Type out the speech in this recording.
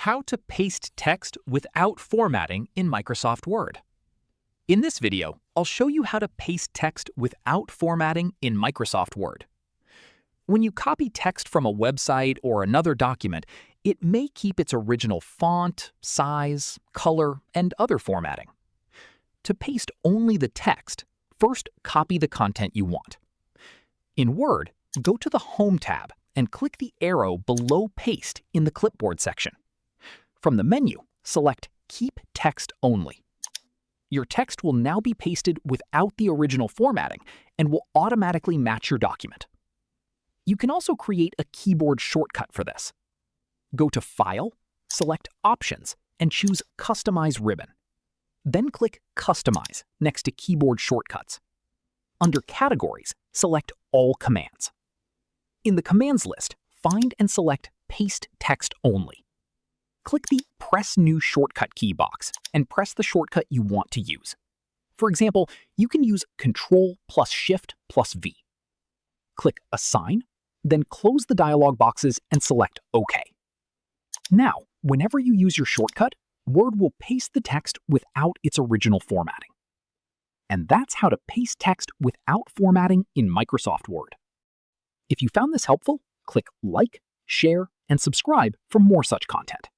How to paste text without formatting in Microsoft Word. In this video, I'll show you how to paste text without formatting in Microsoft Word. When you copy text from a website or another document, it may keep its original font, size, color, and other formatting. To paste only the text, first copy the content you want. In Word, go to the Home tab and click the arrow below Paste in the Clipboard section. From the menu, select Keep Text Only. Your text will now be pasted without the original formatting and will automatically match your document. You can also create a keyboard shortcut for this. Go to File, select Options, and choose Customize Ribbon. Then click Customize next to Keyboard Shortcuts. Under Categories, select All Commands. In the Commands list, find and select Paste Text Only. Click the Press New Shortcut key box and press the shortcut you want to use. For example, you can use Ctrl plus Shift plus V. Click Assign, then close the dialog boxes and select OK. Now, whenever you use your shortcut, Word will paste the text without its original formatting. And that's how to paste text without formatting in Microsoft Word. If you found this helpful, click like, share, and subscribe for more such content.